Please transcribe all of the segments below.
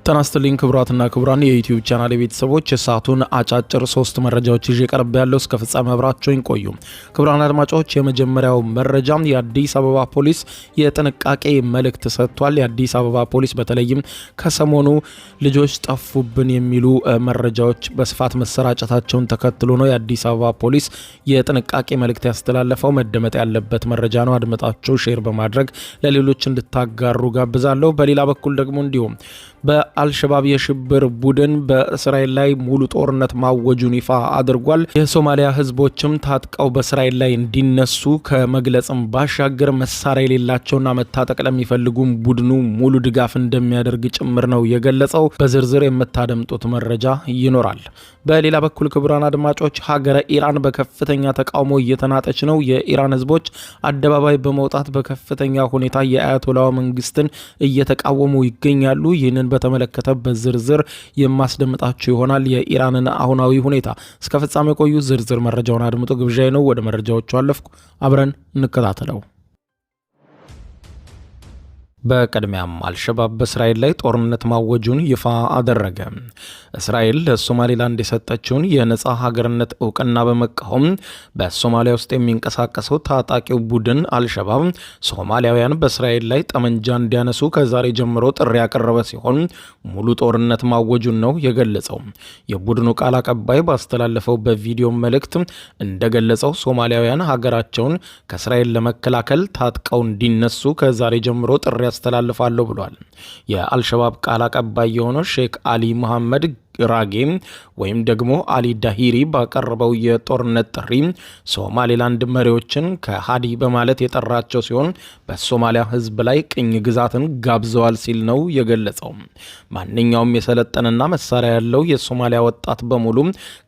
ጤና ይስጥልኝ ክቡራትና ክቡራን የዩቲዩብ ቻናል ቤተሰቦች የሰዓቱን አጫጭር 3 መረጃዎች ይዤ ቀርቤያለሁ። እስከ ፍጻሜ አብራችሁኝ ቆዩ። ክቡራን አድማጮች የመጀመሪያው መረጃ የአዲስ አበባ ፖሊስ የጥንቃቄ መልእክት ሰጥቷል። የአዲስ አበባ ፖሊስ በተለይም ከሰሞኑ ልጆች ጠፉብን የሚሉ መረጃዎች በስፋት መሰራጨታቸውን ተከትሎ ነው የአዲስ አበባ ፖሊስ የጥንቃቄ መልእክት ያስተላለፈው። መደመጥ ያለበት መረጃ ነው። አድምጣችሁ ሼር በማድረግ ለሌሎች እንድታጋሩ ጋብዛለሁ። በሌላ በኩል ደግሞ እንዲሁም በአልሸባብ የሽብር ቡድን በእስራኤል ላይ ሙሉ ጦርነት ማወጁን ይፋ አድርጓል። የሶማሊያ ህዝቦችም ታጥቀው በእስራኤል ላይ እንዲነሱ ከመግለጽም ባሻገር መሳሪያ የሌላቸውና መታጠቅ ለሚፈልጉም ቡድኑ ሙሉ ድጋፍ እንደሚያደርግ ጭምር ነው የገለጸው። በዝርዝር የምታደምጡት መረጃ ይኖራል። በሌላ በኩል ክቡራን አድማጮች ሀገረ ኢራን በከፍተኛ ተቃውሞ እየተናጠች ነው። የኢራን ህዝቦች አደባባይ በመውጣት በከፍተኛ ሁኔታ የአያቶላው መንግስትን እየተቃወሙ ይገኛሉ። ይህንን በተመለከተ በዝርዝር የማስደምጣችሁ ይሆናል። የኢራንን አሁናዊ ሁኔታ እስከ ፍጻሜ ቆዩ። ዝርዝር መረጃውን አድምጡ ግብዣዬ ነው። ወደ መረጃዎቹ አለፍኩ። አብረን እንከታተለው። በቀድሚያም አልሸባብ በእስራኤል ላይ ጦርነት ማወጁን ይፋ አደረገ። እስራኤል ለሶማሌላንድ የሰጠችውን የነጻ ሀገርነት እውቅና በመቃወም በሶማሊያ ውስጥ የሚንቀሳቀሰው ታጣቂው ቡድን አልሸባብ ሶማሊያውያን በእስራኤል ላይ ጠመንጃ እንዲያነሱ ከዛሬ ጀምሮ ጥሪ ያቀረበ ሲሆን ሙሉ ጦርነት ማወጁን ነው የገለጸው። የቡድኑ ቃል አቀባይ ባስተላለፈው በቪዲዮ መልእክት እንደገለጸው ሶማሊያውያን ሀገራቸውን ከእስራኤል ለመከላከል ታጥቀው እንዲነሱ ከዛሬ ጀምሮ ጥሪ ያስተላልፋለሁ ብሏል። የአልሸባብ ቃል አቀባይ የሆነው ሼክ አሊ መሐመድ ራጌ ወይም ደግሞ አሊ ዳሂሪ ባቀረበው የጦርነት ጥሪ ሶማሌላንድ መሪዎችን ከሃዲ በማለት የጠራቸው ሲሆን በሶማሊያ ሕዝብ ላይ ቅኝ ግዛትን ጋብዘዋል ሲል ነው የገለጸው። ማንኛውም የሰለጠነና መሳሪያ ያለው የሶማሊያ ወጣት በሙሉ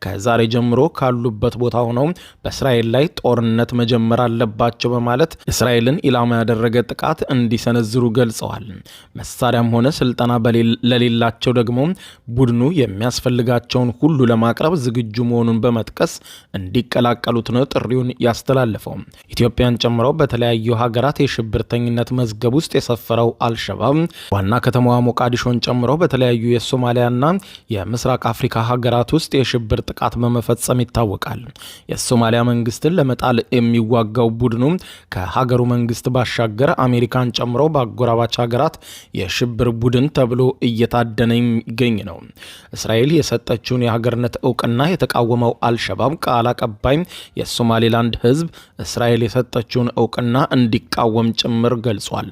ከዛሬ ጀምሮ ካሉበት ቦታ ሆነው በእስራኤል ላይ ጦርነት መጀመር አለባቸው በማለት እስራኤልን ኢላማ ያደረገ ጥቃት እንዲሰነዝሩ ገልጸዋል። መሳሪያም ሆነ ስልጠና ለሌላቸው ደግሞ ቡድኑ የሚያስፈልጋቸውን ሁሉ ለማቅረብ ዝግጁ መሆኑን በመጥቀስ እንዲቀላቀሉት ነው ጥሪውን ያስተላለፈው። ኢትዮጵያን ጨምሮ በተለያዩ ሀገራት የሽብርተኝነት መዝገብ ውስጥ የሰፈረው አልሸባብ ዋና ከተማዋ ሞቃዲሾን ጨምሮ በተለያዩ የሶማሊያና የምስራቅ አፍሪካ ሀገራት ውስጥ የሽብር ጥቃት በመፈጸም ይታወቃል። የሶማሊያ መንግስትን ለመጣል የሚዋጋው ቡድኑ ከሀገሩ መንግስት ባሻገር አሜሪካን ጨምሮ በአጎራባች ሀገራት የሽብር ቡድን ተብሎ እየታደነ የሚገኝ ነው። እስራኤል የሰጠችውን የሀገርነት እውቅና የተቃወመው አልሸባብ ቃል አቀባይ የሶማሌላንድ ህዝብ እስራኤል የሰጠችውን እውቅና እንዲቃወም ጭምር ገልጿል።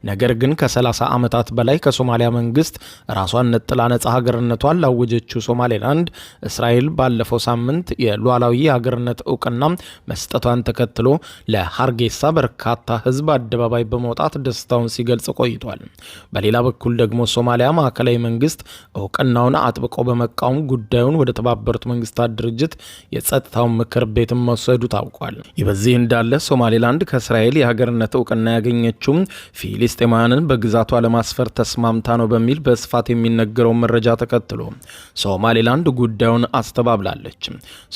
ነገር ግን ከ30 ዓመታት በላይ ከሶማሊያ መንግስት ራሷን ነጥላ ነጻ ሀገርነቷን ላወጀችው ሶማሌላንድ እስራኤል ባለፈው ሳምንት የሉዓላዊ የሀገርነት እውቅና መስጠቷን ተከትሎ ለሀርጌሳ በርካታ ህዝብ አደባባይ በመውጣት ደስታውን ሲገልጽ ቆይቷል። በሌላ በኩል ደግሞ ሶማሊያ ማዕከላዊ መንግስት እውቅናውን አጥብቆ በመቃወም ጉዳዩን ወደ ተባበሩት መንግስታት ድርጅት የጸጥታው ምክር ቤት መውሰዱ ታውቋል። ይህ በዚህ እንዳለ ሶማሌላንድ ከእስራኤል የሀገርነት እውቅና ያገኘችው ፊሊስጤማውያንን በግዛቷ ለማስፈር ተስማምታ ነው በሚል በስፋት የሚነገረው መረጃ ተከትሎ ሶማሌላንድ ጉዳዩን አስተባብላለች።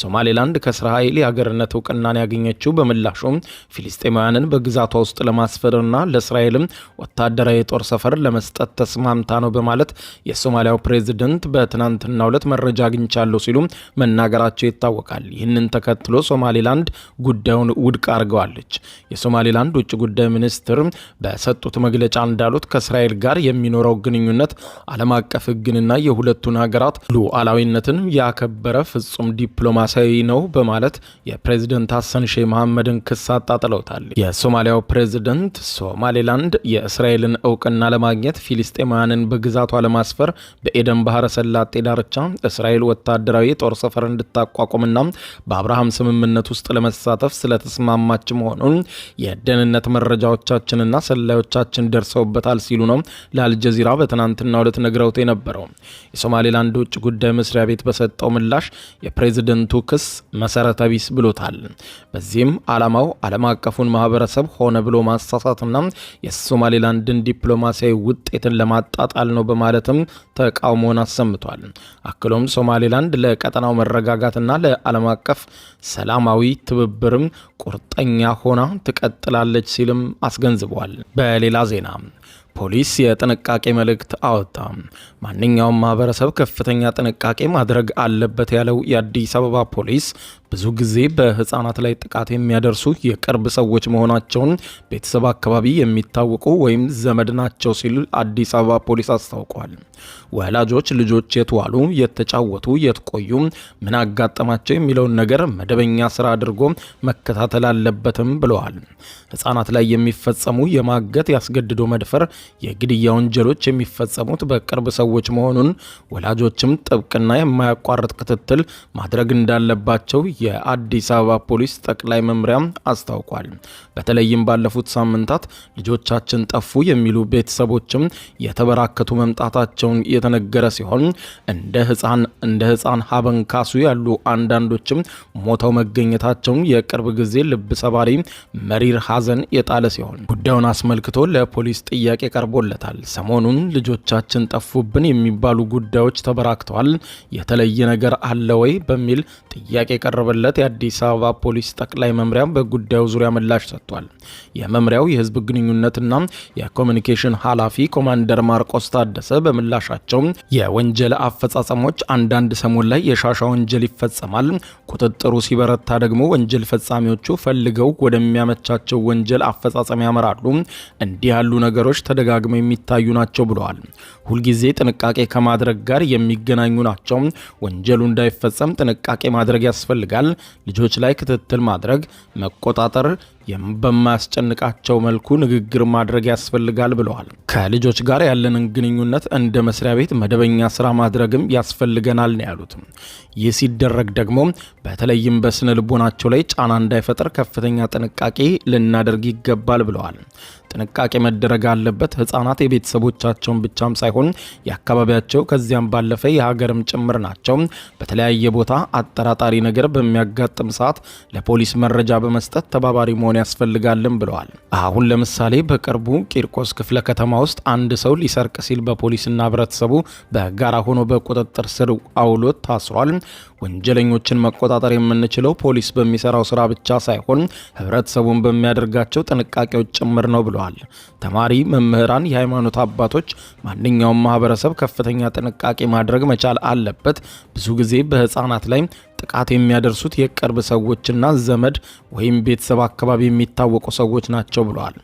ሶማሌላንድ ከእስራኤል የሀገርነት እውቅናን ያገኘችው በምላሹም ፊሊስጤማውያንን በግዛቷ ውስጥ ለማስፈርና ለእስራኤልም ወታደራዊ የጦር ሰፈር ለመስጠት ተስማምታ ነው በማለት የሶማሊያው ፕሬዝደንት በትናንትናው ዕለት መረጃ አግኝቻለሁ ሲሉ መናገራቸው ይታወቃል። ይህንን ተከትሎ ሶማሌላንድ ጉዳዩን ውድቅ አድርገዋለች። የሶማሌላንድ ውጭ ጉዳይ ሚኒስትር በሰጡት መግለጫ እንዳሉት ከእስራኤል ጋር የሚኖረው ግንኙነት ዓለም አቀፍ ሕግንና የሁለቱን ሀገራት ሉዓላዊነትን ያከበረ ፍጹም ዲፕሎማሲያዊ ነው በማለት የፕሬዝደንት ሐሰን ሼህ መሐመድን ክስ አጣጥለውታል። የሶማሊያው ፕሬዝደንት ሶማሌላንድ የእስራኤልን እውቅና ለማግኘት ፊሊስጤማውያንን በግዛቷ ለማስፈር በኤደን ባህረ ሰላጤ ዳርቻ እስራኤል ወታደራዊ ጦር ሰፈር እንድታቋቁምና በአብርሃም ስምምነት ውስጥ ለመሳተፍ ስለተስማማች መሆኑን የደህንነት መረጃዎቻችንና ሰላዮቻችን ደርሰውበታል ሲሉ ነው ለአልጀዚራ በትናንትናው ዕለት ነግረውት የነበረው። የሶማሌላንድ ውጭ ጉዳይ መስሪያ ቤት በሰጠው ምላሽ የፕሬዝደንቱ ክስ መሰረተ ቢስ ብሎታል። በዚህም ዓላማው ዓለም አቀፉን ማህበረሰብ ሆነ ብሎ ማሳሳትና የሶማሌላንድን ዲፕሎማሲያዊ ውጤትን ለማጣጣል ነው በማለትም ተቃውሞውን አሰምቷል። አክሎም ሶማሌላንድ ለቀጠናው መረጋጋትና ለዓለም አቀፍ ሰላማዊ ትብብርም ቁርጠኛ ሆና ትቀጥላለች ሲልም አስገንዝቧል። በሌላ ዜና ፖሊስ የጥንቃቄ መልእክት አወጣ። ማንኛውም ማህበረሰብ ከፍተኛ ጥንቃቄ ማድረግ አለበት ያለው የአዲስ አበባ ፖሊስ ብዙ ጊዜ በህፃናት ላይ ጥቃት የሚያደርሱ የቅርብ ሰዎች መሆናቸውን ቤተሰብ አካባቢ የሚታወቁ ወይም ዘመድ ናቸው ሲል አዲስ አበባ ፖሊስ አስታውቋል። ወላጆች ልጆች የት ዋሉ፣ የት ተጫወቱ፣ የት ቆዩ፣ ምን አጋጠማቸው የሚለውን ነገር መደበኛ ስራ አድርጎ መከታተል አለበትም ብለዋል። ህፃናት ላይ የሚፈጸሙ የማገት፣ ያስገድዶ መድፈር፣ የግድያ ወንጀሎች የሚፈጸሙት በቅርብ ሰዎች መሆኑን ወላጆችም ጥብቅና የማያቋርጥ ክትትል ማድረግ እንዳለባቸው የአዲስ አበባ ፖሊስ ጠቅላይ መምሪያ አስታውቋል። በተለይም ባለፉት ሳምንታት ልጆቻችን ጠፉ የሚሉ ቤተሰቦችም የተበራከቱ መምጣታቸውን የተነገረ ሲሆን እንደ ህፃን ሀበን ካሱ ያሉ አንዳንዶችም ሞተው መገኘታቸውን የቅርብ ጊዜ ልብ ሰባሪ መሪር ሐዘን የጣለ ሲሆን ጉዳዩን አስመልክቶ ለፖሊስ ጥያቄ ቀርቦለታል። ሰሞኑን ልጆቻችን ጠፉብን የሚባሉ ጉዳዮች ተበራክተዋል፣ የተለየ ነገር አለ ወይ በሚል ጥያቄ ቀረበለት። የአዲስ አበባ ፖሊስ ጠቅላይ መምሪያ በጉዳዩ ዙሪያ ምላሽ ሰጥቷል። የመምሪያው የህዝብ ግንኙነትና የኮሚኒኬሽን ኃላፊ ኮማንደር ማርቆስ ታደሰ በምላሻቸው የወንጀል አፈጻጸሞች አንዳንድ ሰሞን ላይ የሻሻ ወንጀል ይፈጸማል፣ ቁጥጥሩ ሲበረታ ደግሞ ወንጀል ፈጻሚዎቹ ፈልገው ወደሚያመቻቸው ወንጀል አፈጻጸም ያመራሉ። እንዲህ ያሉ ነገሮች ተደጋግመው የሚታዩ ናቸው ብለዋል። ሁልጊዜ ጥንቃቄ ከማድረግ ጋር የሚገናኙ ናቸው። ወንጀሉ እንዳይፈጸም ጥንቃቄ ማድረግ ያስፈልጋል። ልጆች ላይ ክትትል ማድረግ፣ መቆጣጠር፣ በማያስጨንቃቸው መልኩ ንግግር ማድረግ ያስፈልጋል ብለዋል። ከልጆች ጋር ያለንን ግንኙነት እንደ መስሪያ ቤት መደበኛ ስራ ማድረግም ያስፈልገናል ነው ያሉት። ይህ ሲደረግ ደግሞ በተለይም በስነ ልቦናቸው ላይ ጫና እንዳይፈጠር ከፍተኛ ጥንቃቄ ልናደርግ ይገባል ብለዋል። ጥንቃቄ መደረግ አለበት። ህፃናት የቤተሰቦቻቸውን ብቻም ሳይሆን የአካባቢያቸው ከዚያም ባለፈ የሀገርም ጭምር ናቸው። በተለያየ ቦታ አጠራጣሪ ነገር በሚያጋጥም ሰዓት ለፖሊስ መረጃ በመስጠት ተባባሪ መሆን ያስፈልጋልን ብለዋል። አሁን ለምሳሌ በቅርቡ ቂርቆስ ክፍለ ከተማ ውስጥ አንድ ሰው ሊሰርቅ ሲል በፖሊስና ህብረተሰቡ በጋራ ሆኖ በቁጥጥር ስር አውሎት ታስሯል። ወንጀለኞችን መቆጣጠር የምንችለው ፖሊስ በሚሰራው ስራ ብቻ ሳይሆን ህብረተሰቡን በሚያደርጋቸው ጥንቃቄዎች ጭምር ነው ብለዋል። ተማሪ፣ መምህራን፣ የሃይማኖት አባቶች፣ ማንኛውም ማህበረሰብ ከፍተኛ ጥንቃቄ ማድረግ መቻል አለበት። ብዙ ጊዜ በህፃናት ላይ ጥቃት የሚያደርሱት የቅርብ ሰዎችና ዘመድ ወይም ቤተሰብ አካባቢ የሚታወቁ ሰዎች ናቸው ብለዋል።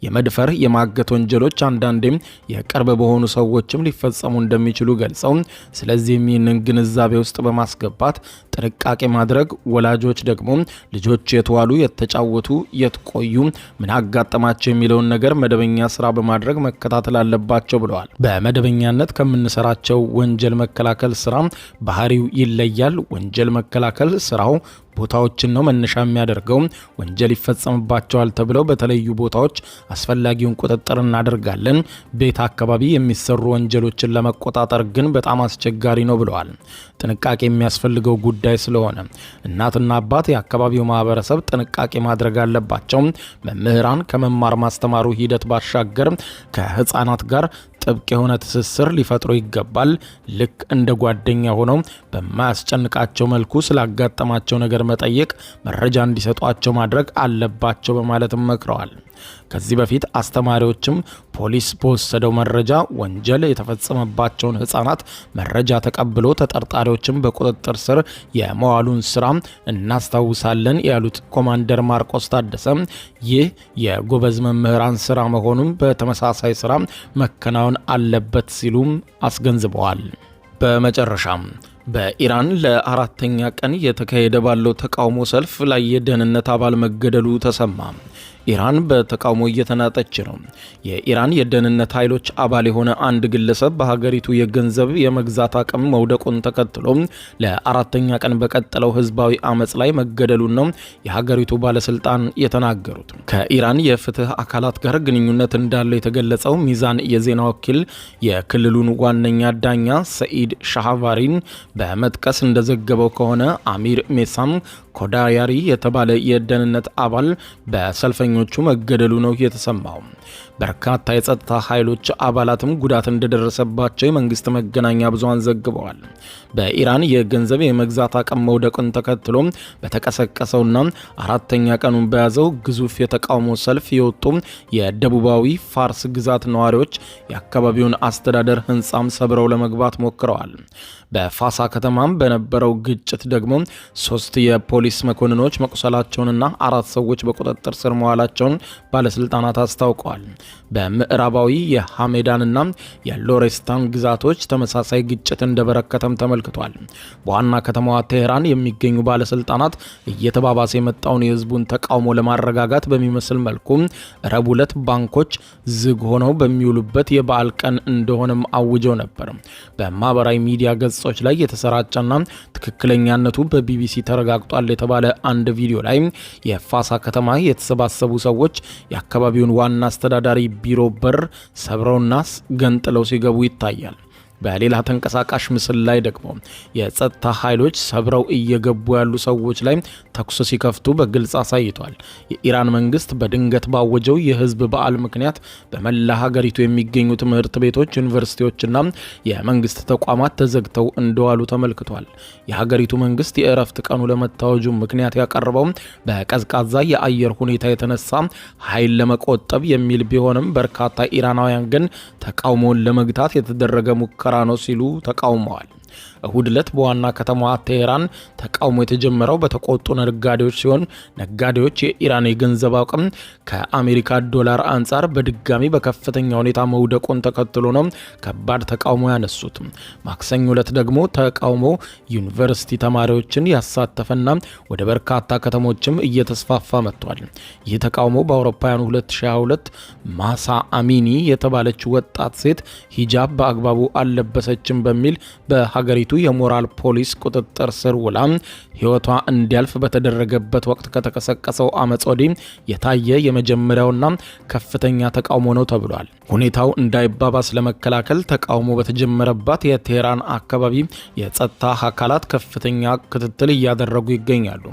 የመድፈር፣ የማገት ወንጀሎች አንዳንዴም የቅርብ በሆኑ ሰዎችም ሊፈጸሙ እንደሚችሉ ገልጸው ስለዚህም ይህንን ግንዛቤ ውስጥ በማስገባት ጥንቃቄ ማድረግ፣ ወላጆች ደግሞ ልጆች የት ዋሉ፣ የት ተጫወቱ፣ የት ቆዩ፣ ምን አጋጠማቸው የሚለውን ነገር መደበኛ ስራ በማድረግ መከታተል አለባቸው ብለዋል። በመደበኛነት ከምንሰራቸው ወንጀል መከላከል ስራ ባህሪው ይለያል። ወንጀል መከላከል ስራው ቦታዎችን ነው መነሻ የሚያደርገው። ወንጀል ይፈጸምባቸዋል ተብለው በተለዩ ቦታዎች አስፈላጊውን ቁጥጥር እናደርጋለን። ቤት አካባቢ የሚሰሩ ወንጀሎችን ለመቆጣጠር ግን በጣም አስቸጋሪ ነው ብለዋል። ጥንቃቄ የሚያስፈልገው ጉዳይ ስለሆነ እናትና አባት፣ የአካባቢው ማህበረሰብ ጥንቃቄ ማድረግ አለባቸው። መምህራን ከመማር ማስተማሩ ሂደት ባሻገር ከህፃናት ጋር ጥብቅ የሆነ ትስስር ሊፈጥሩ ይገባል። ልክ እንደ ጓደኛ ሆነው በማያስጨንቃቸው መልኩ ስላጋጠማቸው ነገር መጠየቅ፣ መረጃ እንዲሰጧቸው ማድረግ አለባቸው በማለትም መክረዋል። ከዚህ በፊት አስተማሪዎችም ፖሊስ በወሰደው መረጃ ወንጀል የተፈጸመባቸውን ህፃናት መረጃ ተቀብሎ ተጠርጣሪዎችን በቁጥጥር ስር የመዋሉን ስራ እናስታውሳለን ያሉት ኮማንደር ማርቆስ ታደሰ ይህ የጎበዝ መምህራን ስራ መሆኑን በተመሳሳይ ስራ መከናወን አለበት ሲሉም አስገንዝበዋል። በመጨረሻም በኢራን ለአራተኛ ቀን የተካሄደ ባለው ተቃውሞ ሰልፍ ላይ የደህንነት አባል መገደሉ ተሰማ። ኢራን በተቃውሞ እየተናጠች ነው። የኢራን የደህንነት ኃይሎች አባል የሆነ አንድ ግለሰብ በሀገሪቱ የገንዘብ የመግዛት አቅም መውደቁን ተከትሎ ለአራተኛ ቀን በቀጠለው ህዝባዊ አመፅ ላይ መገደሉን ነው የሀገሪቱ ባለስልጣን የተናገሩት። ከኢራን የፍትህ አካላት ጋር ግንኙነት እንዳለው የተገለጸው ሚዛን የዜና ወኪል የክልሉን ዋነኛ ዳኛ ሰኢድ ሻሃቫሪን በመጥቀስ እንደዘገበው ከሆነ አሚር ሜሳም ኮዳያሪ የተባለ የደህንነት አባል በሰልፈኞቹ መገደሉ ነው የተሰማው። በርካታ የጸጥታ ኃይሎች አባላትም ጉዳት እንደደረሰባቸው የመንግስት መገናኛ ብዙሃን ዘግበዋል። በኢራን የገንዘብ የመግዛት አቅም መውደቅን ተከትሎ በተቀሰቀሰውና አራተኛ ቀኑን በያዘው ግዙፍ የተቃውሞ ሰልፍ የወጡ የደቡባዊ ፋርስ ግዛት ነዋሪዎች የአካባቢውን አስተዳደር ህንጻም ሰብረው ለመግባት ሞክረዋል። በፋሳ ከተማም በነበረው ግጭት ደግሞ 3 የፖሊስ መኮንኖች መቁሰላቸውንና 4 ሰዎች በቁጥጥር ስር መዋላቸውን ባለስልጣናት አስታውቀዋል። በምዕራባዊ የሐሜዳንና የሎሬስታን ግዛቶች ተመሳሳይ ግጭት እንደበረከተም ተመልክቷል። በዋና ከተማዋ ቴህራን የሚገኙ ባለስልጣናት እየተባባሰ የመጣውን የህዝቡን ተቃውሞ ለማረጋጋት በሚመስል መልኩ ረቡዕ ዕለት ባንኮች ዝግ ሆነው በሚውሉበት የበዓል ቀን እንደሆነም አውጀው ነበር። በማህበራዊ ሚዲያ ገጾች ላይ የተሰራጨና ትክክለኛነቱ በቢቢሲ ተረጋግጧል የተባለ አንድ ቪዲዮ ላይ የፋሳ ከተማ የተሰባሰቡ ሰዎች የአካባቢውን ዋና አስተዳዳሪ ቢሮ በር ሰብረውና ገንጥለው ሲገቡ ይታያል። በሌላ ተንቀሳቃሽ ምስል ላይ ደግሞ የጸጥታ ኃይሎች ሰብረው እየገቡ ያሉ ሰዎች ላይ ተኩስ ሲከፍቱ በግልጽ አሳይቷል። የኢራን መንግስት በድንገት ባወጀው የህዝብ በዓል ምክንያት በመላ ሀገሪቱ የሚገኙ ትምህርት ቤቶች፣ ዩኒቨርሲቲዎችና የመንግስት ተቋማት ተዘግተው እንደዋሉ ተመልክቷል። የሀገሪቱ መንግስት የእረፍት ቀኑ ለመታወጁ ምክንያት ያቀረበው በቀዝቃዛ የአየር ሁኔታ የተነሳ ኃይል ለመቆጠብ የሚል ቢሆንም በርካታ ኢራናውያን ግን ተቃውሞውን ለመግታት የተደረገ ሙከራ ነው ሲሉ ተቃውመዋል። እሁድ ዕለት በዋና ከተማዋ ቴህራን ተቃውሞ የተጀመረው በተቆጡ ነጋዴዎች ሲሆን ነጋዴዎች የኢራን የገንዘብ አቅም ከአሜሪካ ዶላር አንጻር በድጋሚ በከፍተኛ ሁኔታ መውደቁን ተከትሎ ነው ከባድ ተቃውሞ ያነሱት። ማክሰኞ ዕለት ደግሞ ተቃውሞ ዩኒቨርሲቲ ተማሪዎችን ያሳተፈና ወደ በርካታ ከተሞችም እየተስፋፋ መጥቷል። ይህ ተቃውሞ በአውሮፓውያኑ 2022 ማሳ አሚኒ የተባለች ወጣት ሴት ሂጃብ በአግባቡ አልለበሰችም በሚል በሀገሪቱ የሞራል ፖሊስ ቁጥጥር ስር ውላ ህይወቷ እንዲያልፍ በተደረገበት ወቅት ከተቀሰቀሰው አመጽ ወዲህ የታየ የመጀመሪያውና ከፍተኛ ተቃውሞ ነው ተብሏል። ሁኔታው እንዳይባባስ ለመከላከል ተቃውሞ በተጀመረባት የቴህራን አካባቢ የጸጥታ አካላት ከፍተኛ ክትትል እያደረጉ ይገኛሉ።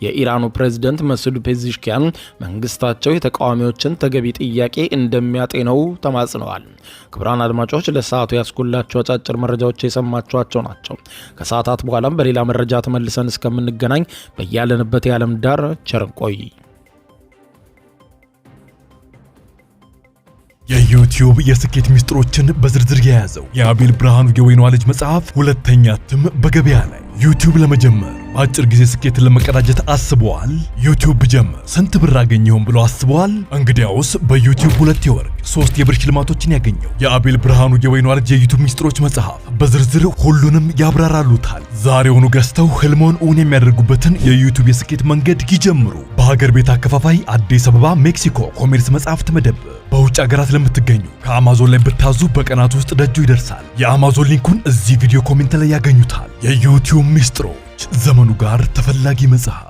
የኢራኑ ፕሬዝዳንት መስዑድ ፔዜሽኪያን መንግስታቸው የተቃዋሚዎችን ተገቢ ጥያቄ እንደሚያጤነው ተማጽነዋል። ክቡራን አድማጮች ለሰዓቱ ያስኩላችሁ አጫጭር መረጃዎች የሰማችኋቸው ናቸው። ከሰዓታት በኋላም በሌላ መረጃ ተመልሰን እስከምንገናኝ በያለንበት የዓለም ዳር ቸር እንቆይ። የዩቲዩብ የስኬት ሚስጥሮችን በዝርዝር የያዘው የአቤል ብርሃኑ የወይኗ ልጅ መጽሐፍ ሁለተኛ እትም በገበያ ላይ። ዩቲዩብ ለመጀመር በአጭር ጊዜ ስኬትን ለመቀዳጀት አስበዋል? ዩቲዩብ ብጀምር ስንት ብር አገኘሁም ብሎ አስበዋል? እንግዲያውስ በዩቲዩብ 2 የወርቅ 3 የብር ሽልማቶችን ያገኘው የአቤል ብርሃኑ የወይኗ ልጅ የዩቲዩብ ሚስጥሮች መጽሐፍ በዝርዝር ሁሉንም ያብራራሉታል። ዛሬውኑ ገዝተው ህልሞን እውን የሚያደርጉበትን የዩቲዩብ የስኬት መንገድ ይጀምሩ። በሀገር ቤት አከፋፋይ አዲስ አበባ ሜክሲኮ ኮሜርስ መጽሐፍት መደብር። በውጭ ሀገራት ለምትገኙ ከአማዞን ላይ ብታዙ በቀናት ውስጥ ደጁ ይደርሳል። የአማዞን ሊንኩን እዚህ ቪዲዮ ኮሜንት ላይ ያገኙታል። የዩቲዩብ ሚስጥሮች፣ ዘመኑ ጋር ተፈላጊ መጽሐፍ።